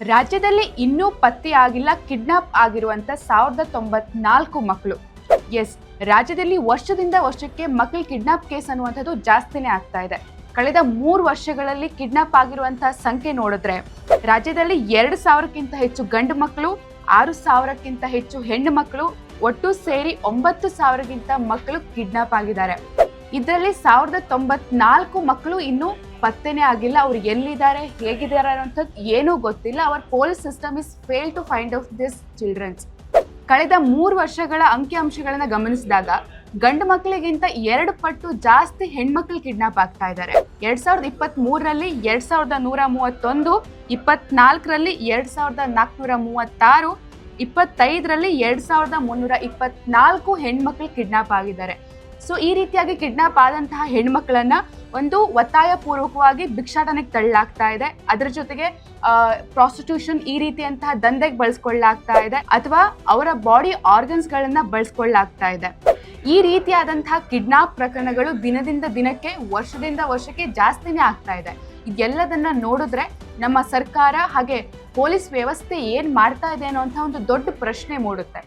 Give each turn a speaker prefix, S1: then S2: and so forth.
S1: ರಾಜ್ಯದಲ್ಲಿ ಇನ್ನೂ ಪತ್ತೆಯಾಗಿಲ್ಲ ಕಿಡ್ನಾಪ್ ಆಗಿರುವಂತ 1094 ಮಕ್ಕಳು. ಎಸ್, ರಾಜ್ಯದಲ್ಲಿ ವರ್ಷದಿಂದ ವರ್ಷಕ್ಕೆ ಮಕ್ಕಳ ಕಿಡ್ನಾಪ್ ಕೇಸ್ ಅನ್ನುವಂಥದ್ದು ಜಾಸ್ತಿನೇ ಆಗ್ತಾ ಇದೆ. ಕಳೆದ 3 ವರ್ಷಗಳಲ್ಲಿ ಕಿಡ್ನಾಪ್ ಆಗಿರುವಂತಹ ಸಂಖ್ಯೆ ನೋಡಿದ್ರೆ ರಾಜ್ಯದಲ್ಲಿ 2000ಕ್ಕಿಂತ ಹೆಚ್ಚು ಗಂಡು ಮಕ್ಕಳು, 6000ಕ್ಕಿಂತ ಹೆಚ್ಚು ಹೆಣ್ಣು ಮಕ್ಕಳು, ಒಟ್ಟು ಸೇರಿ 9000ಗಿಂತ ಮಕ್ಕಳು ಕಿಡ್ನಾಪ್ ಆಗಿದ್ದಾರೆ. ಇದರಲ್ಲಿ 1094 ಮಕ್ಕಳು ಇನ್ನೂ ಪತ್ತೆನೇ ಆಗಿಲ್ಲ. ಅವ್ರು ಎಲ್ಲಿದ್ದಾರೆ, ಹೇಗಿದ್ದಾರೆ ಅನ್ನೋಂಥದ್ದು ಏನೂ ಗೊತ್ತಿಲ್ಲ. Our police system is fail to find out this childrens. ಕಳೆದ 3 ವರ್ಷಗಳ ಅಂಕಿಅಂಶಗಳನ್ನ ಗಮನಿಸಿದಾಗ ಗಂಡು ಮಕ್ಕಳಿಗಿಂತ 2 ಪಟ್ಟು ಜಾಸ್ತಿ ಹೆಣ್ಮಕ್ಳು ಕಿಡ್ನಾಪ್ ಆಗ್ತಾ ಇದ್ದಾರೆ. 2023ರಲ್ಲಿ 2131, 24ರಲ್ಲಿ 2436, 25ರಲ್ಲಿ 2324 ಹೆಣ್ಮಕ್ಳು ಕಿಡ್ನಾಪ್ ಆಗಿದ್ದಾರೆ. ಸೊ ಈ ರೀತಿಯಾಗಿ ಕಿಡ್ನಾಪ್ ಆದಂತಹ ಹೆಣ್ಮಕ್ಳನ್ನ ಒಂದು ಒತ್ತಾಯ ಪೂರ್ವಕವಾಗಿ ಭಿಕ್ಷಾಟನೆಗೆ ತಳ್ಳಲಾಗ್ತಾ ಇದೆ. ಅದರ ಜೊತೆಗೆ ಪ್ರಾಸ್ಟಿಟ್ಯೂಷನ್ ಈ ರೀತಿಯಂತಹ ದಂಧೆಗೆ ಬಳಸ್ಕೊಳ್ಳಲಾಗ್ತಾ ಇದೆ, ಅಥವಾ ಅವರ ಬಾಡಿ ಆರ್ಗನ್ಸ್ ಗಳನ್ನ ಬಳಸ್ಕೊಳ್ಳಲಾಗ್ತಾ ಇದೆ. ಈ ರೀತಿಯಾದಂತಹ ಕಿಡ್ನಾಪ್ ಪ್ರಕರಣಗಳು ದಿನದಿಂದ ದಿನಕ್ಕೆ, ವರ್ಷದಿಂದ ವರ್ಷಕ್ಕೆ ಜಾಸ್ತಿನೇ ಆಗ್ತಾ ಇದೆ. ಇದೆಲ್ಲದನ್ನ ನೋಡಿದ್ರೆ ನಮ್ಮ ಸರ್ಕಾರ ಹಾಗೆ ಪೊಲೀಸ್ ವ್ಯವಸ್ಥೆ ಏನ್ ಮಾಡ್ತಾ ಇದೆ ಅನ್ನೋ ಒಂದು ದೊಡ್ಡ ಪ್ರಶ್ನೆ ಮೂಡುತ್ತೆ.